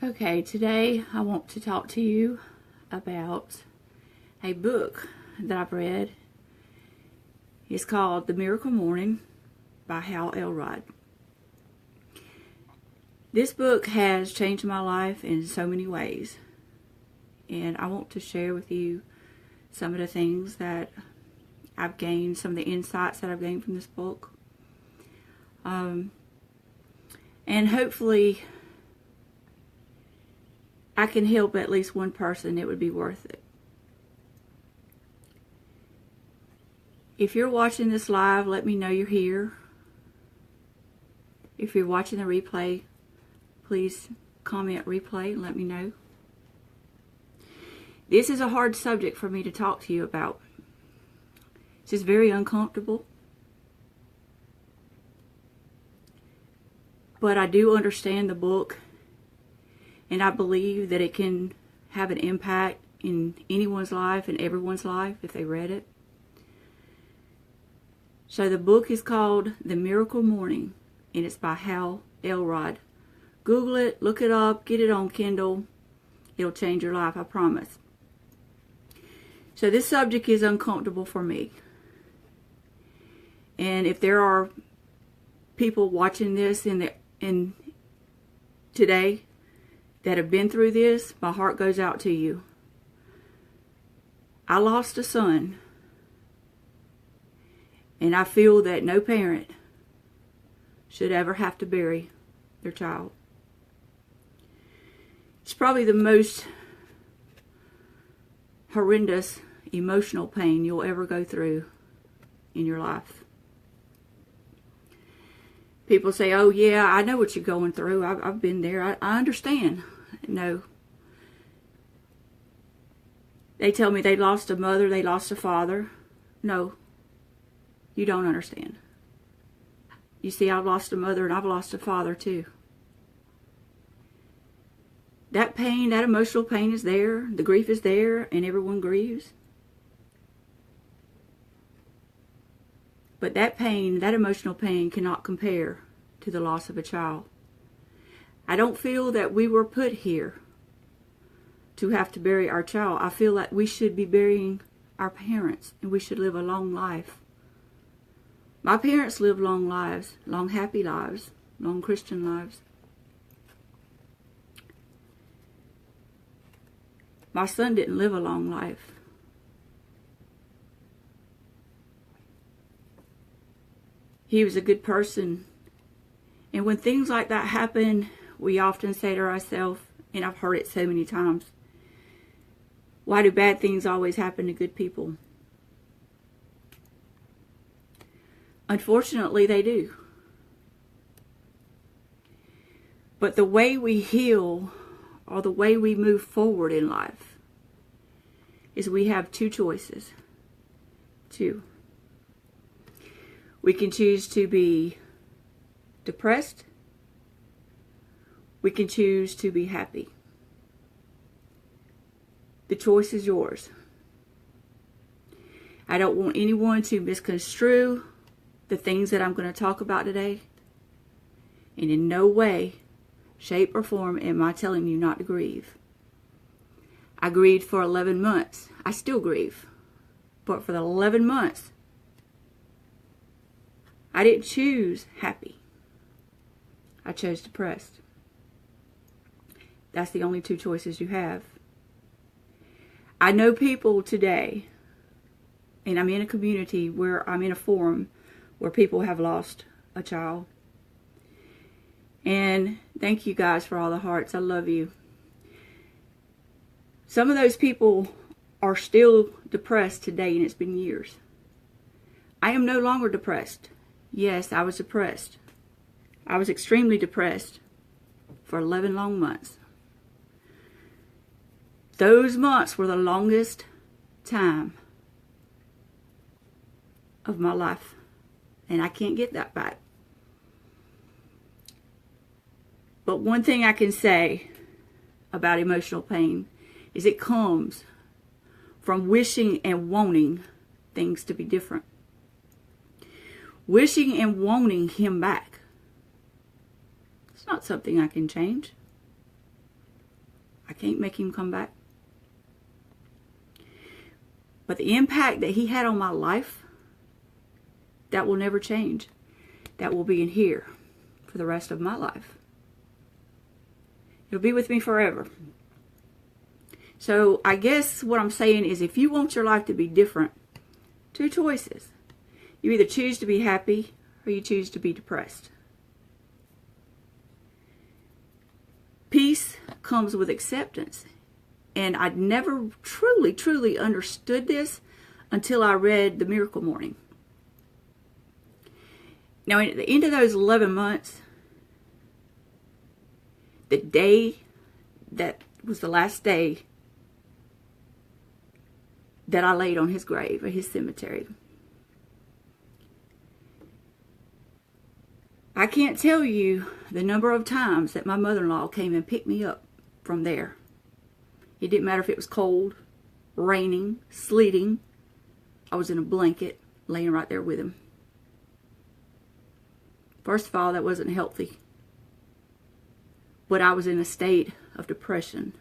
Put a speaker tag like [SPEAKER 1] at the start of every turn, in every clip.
[SPEAKER 1] Okay, today I want to talk to you about a book that I've read. It's called The Miracle Morning by Elrod. This book has changed my life in so many ways, and I want to share with you some of the things that I've gained, some of the insights that I've gained from this book. And hopefully I can help at least one person. It would be worth it. If you're watching this live, let me know you're here. If you're watching the replay, please comment replay and let me know. This is a hard subject for me to talk to you about. It's just very uncomfortable. But I do understand the book, and I believe that it can have an impact in anyone's life and everyone's life if they read it. So the book is called The Miracle Morning, and it's by Elrod. Google it, look it up, get it on Kindle. It'll change your life, I promise. So this subject is uncomfortable for me. And if there are people watching this in today that have been through this, my heart goes out to you. I lost a son, and I feel that no parent should ever have to bury their child. It's probably the most horrendous emotional pain you'll ever go through in your life. People say, oh yeah, I know what you're going through. I've been there. I understand. No. They tell me they lost a mother, they lost a father. No. You don't understand. You see, I've lost a mother and I've lost a father too. That pain, that emotional pain is there. The grief is there, and everyone grieves. But that pain, that emotional pain, cannot compare to the loss of a child. I don't feel that we were put here to have to bury our child. I feel that we should be burying our parents, and we should live a long life. My parents lived long lives, long happy lives, long Christian lives. My son didn't live a long life. He was a good person. And when things like that happen, we often say to ourselves, and I've heard it so many times, why do bad things always happen to good people? Unfortunately, they do. But the way we heal, or the way we move forward in life, is we have two choices. Two. We can choose to be depressed. We can choose to be happy. The choice is yours. I don't want anyone to misconstrue the things that I'm going to talk about today. And in no way, shape, or form am I telling you not to grieve. I grieved for 11 months. I still grieve. But for the 11 months, I didn't choose happy. I chose depressed. That's the only two choices you have. I know people today, and I'm in a community where I'm in a forum where people have lost a child. And thank you guys for all the hearts. I love you. Some of those people are still depressed today, and it's been years. I am no longer depressed. Yes, I was depressed. I was extremely depressed for 11 long months. Those months were the longest time of my life, and I can't get that back. But one thing I can say about emotional pain is it comes from wishing and wanting things to be different. Wishing and wanting him back. It's not something I can change. I can't make him come back. But the impact that he had on my life, that will never change. That will be in here for the rest of my life. It'll be with me forever. So I guess what I'm saying is, if you want your life to be different, two choices. You either choose to be happy or you choose to be depressed. Peace comes with acceptance. And I'd never truly understood this until I read The Miracle Morning. Now, at the end of those 11 months, the day that was the last day that I laid on his grave, at his cemetery, I can't tell you the number of times that my mother-in-law came and picked me up from there. It didn't matter if it was cold, raining, sleeting. I was in a blanket, laying right there with him. First of all, that wasn't healthy. But I was in a state of depression.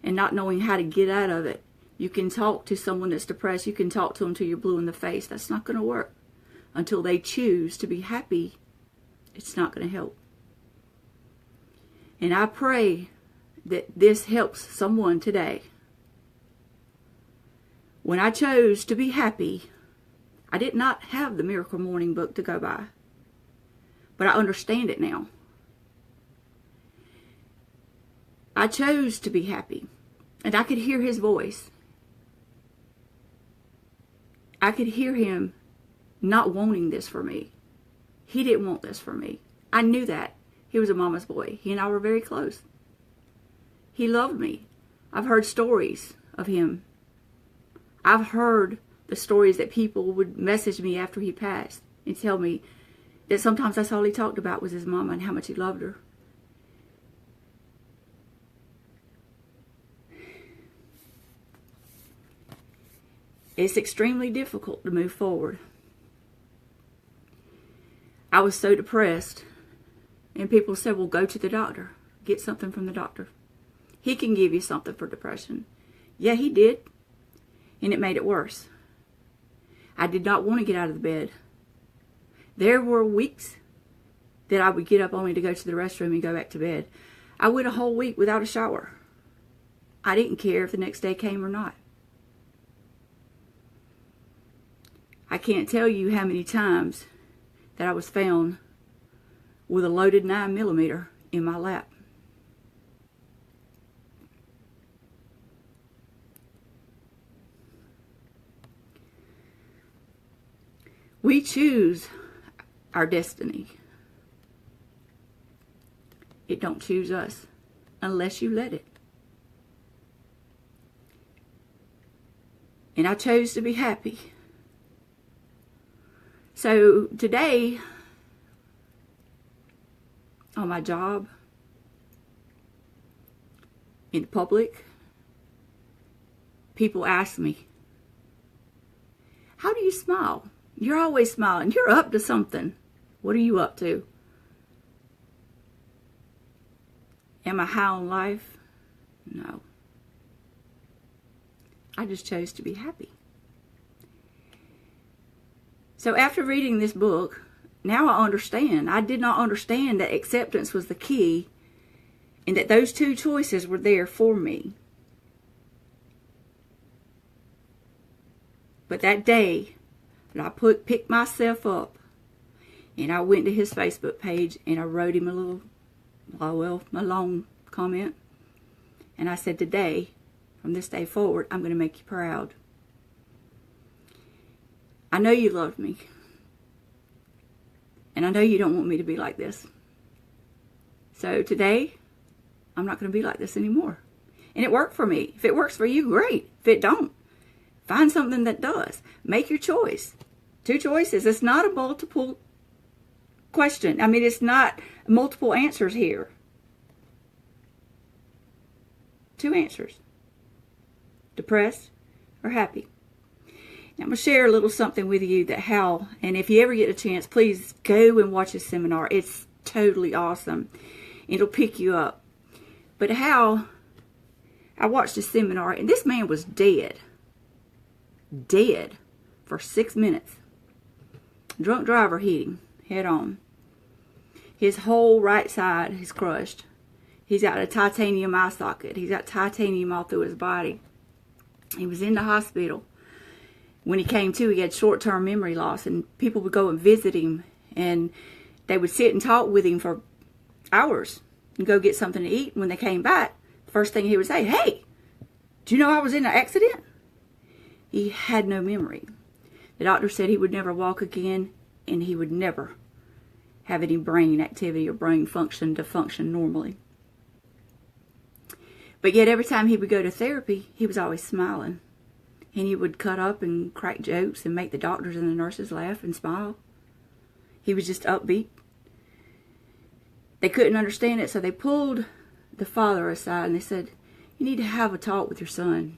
[SPEAKER 1] And not knowing how to get out of it. You can talk to someone that's depressed. You can talk to them till you're blue in the face. That's not going to work. Until they choose to be happy, it's not going to help. And I pray that this helps someone today. When I chose to be happy, I did not have the Miracle Morning book to go by. But I understand it now. I chose to be happy. And I could hear his voice. I could hear him not wanting this for me. He didn't want this for me. I knew that. He was a mama's boy. He and I were very close. He loved me. I've heard stories of him. I've heard the stories that people would message me after he passed and tell me that sometimes that's all he talked about was his mama and how much he loved her. It's extremely difficult to move forward. I was so depressed, and people said, well, go to the doctor. Get something from the doctor. He can give you something for depression. Yeah, he did. And it made it worse. I did not want to get out of the bed. There were weeks that I would get up only to go to the restroom and go back to bed. I went a whole week without a shower. I didn't care if the next day came or not. I can't tell you how many times that I was found with a loaded 9mm in my lap. We choose our destiny. It don't choose us unless you let it. And I chose to be happy. So today, on my job, in public, people ask me, how do you smile? You're always smiling. You're up to something. What are you up to? Am I high on life? No. I just chose to be happy. So after reading this book, now I understand. I did not understand that acceptance was the key and that those two choices were there for me. But that day, I picked myself up and I went to his Facebook page and I wrote him a long comment. And I said, today, from this day forward, I'm going to make you proud. I know you love me. And I know you don't want me to be like this. So today, I'm not going to be like this anymore. And it worked for me. If it works for you, great. If it don't, find something that does. Make your choice. Two choices. It's not a multiple question. I mean, it's not multiple answers here. Two answers. Depressed or happy. Now, I'm going to share a little something with you and if you ever get a chance, please go and watch this seminar. It's totally awesome. It'll pick you up. But how I watched a seminar, and this man was dead. Dead for 6 minutes. Drunk driver hit him head on. His whole right side is crushed. He's got a titanium eye socket. He's got titanium all through his body. He was in the hospital. When he came to, he had short-term memory loss, and people would go and visit him, and they would sit and talk with him for hours and go get something to eat. When they came back, the first thing he would say, "Hey, do you know I was in an accident?" He had no memory. The doctor said he would never walk again, and he would never have any brain activity or brain function to function normally. But yet every time he would go to therapy, he was always smiling. And he would cut up and crack jokes and make the doctors and the nurses laugh and smile. He was just upbeat. They couldn't understand it, so they pulled the father aside and they said, "You need to have a talk with your son.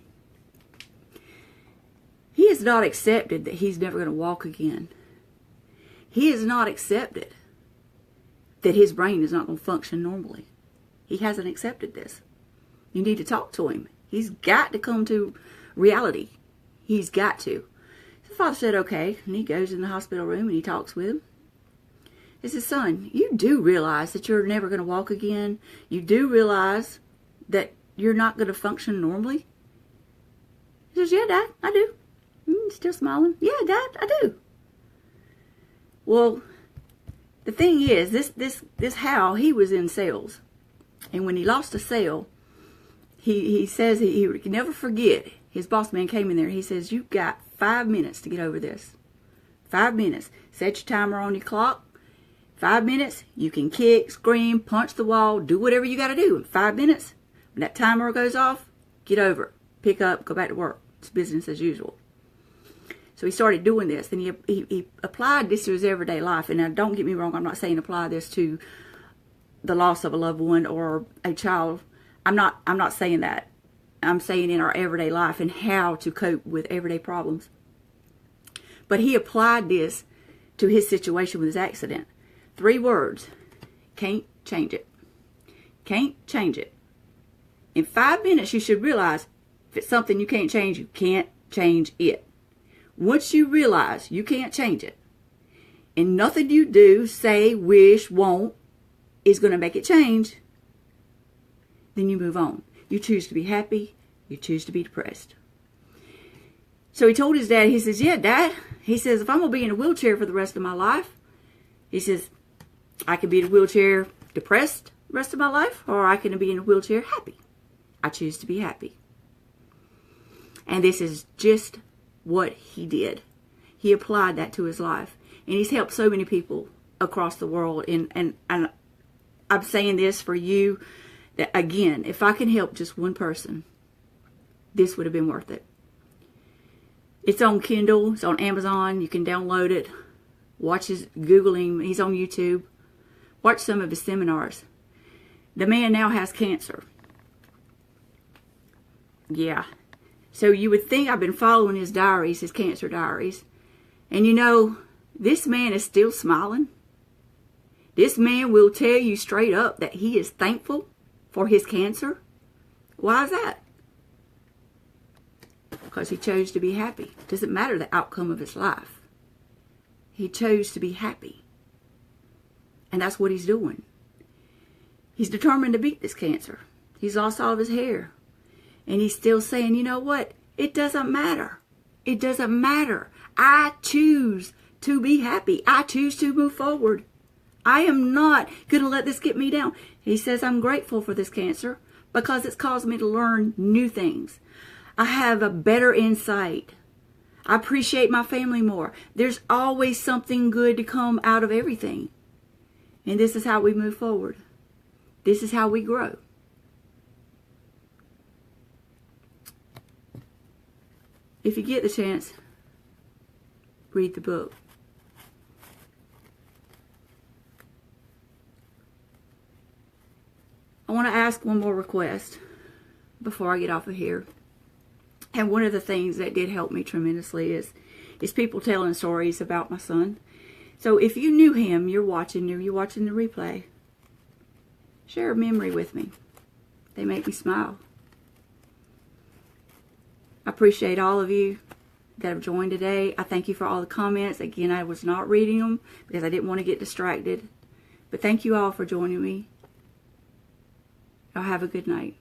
[SPEAKER 1] He has not accepted that he's never going to walk again. He has not accepted that his brain is not going to function normally. He hasn't accepted this. You need to talk to him. He's got to come to reality. He's got to." The father said, "Okay." And he goes in the hospital room and he talks with him. He says, "Son, you do realize that you're never going to walk again? You do realize that you're not going to function normally?" He says, "Yeah, Dad, I do." Still smiling. "Yeah, Dad, I do." Well, the thing is, this Hal, he was in sales. And when he lost a sale, he says he can never forget. His boss man came in there. He says, "You've got 5 minutes to get over this. 5 minutes. Set your timer on your clock. 5 minutes. You can kick, scream, punch the wall, do whatever you got to do. In 5 minutes, when that timer goes off, get over it. Pick up, go back to work. It's business as usual." So he started doing this, and he applied this to his everyday life. And now, don't get me wrong, I'm not saying apply this to the loss of a loved one or a child. I'm not saying that. I'm saying in our everyday life and how to cope with everyday problems. But he applied this to his situation with his accident. 3 words. Can't change it. Can't change it. In 5 minutes, you should realize if it's something you can't change, you can't change it. Once you realize you can't change it, and nothing you do, say, wish, won't, is going to make it change, then you move on. You choose to be happy. You choose to be depressed. So he told his dad, he says, "Yeah, Dad," he says, "if I'm going to be in a wheelchair for the rest of my life," he says, "I can be in a wheelchair depressed the rest of my life, or I can be in a wheelchair happy. I choose to be happy." And this is just what he did. He applied that to his life. And he's helped so many people across the world. And I'm saying this for you, that again, if I can help just one person, this would have been worth it. It's on Kindle. It's on Amazon. You can download it. Watch his, Google him. He's on YouTube. Watch some of his seminars. The man now has cancer. Yeah. So you would think, I've been following his diaries, his cancer diaries. And you know, this man is still smiling. This man will tell you straight up that he is thankful for his cancer. Why is that? Because he chose to be happy. It doesn't matter the outcome of his life. He chose to be happy. And that's what he's doing. He's determined to beat this cancer. He's lost all of his hair. And he's still saying, "You know what? It doesn't matter. It doesn't matter. I choose to be happy. I choose to move forward. I am not going to let this get me down." He says, "I'm grateful for this cancer because it's caused me to learn new things. I have a better insight. I appreciate my family more. There's always something good to come out of everything." And this is how we move forward. This is how we grow. If you get the chance, read the book. I want to ask one more request before I get off of here. And one of the things that did help me tremendously is people telling stories about my son. So if you knew him, you're watching the replay, share a memory with me. They make me smile. I appreciate all of you that have joined today. I thank you for all the comments. Again, I was not reading them because I didn't want to get distracted. But thank you all for joining me. Y'all have a good night.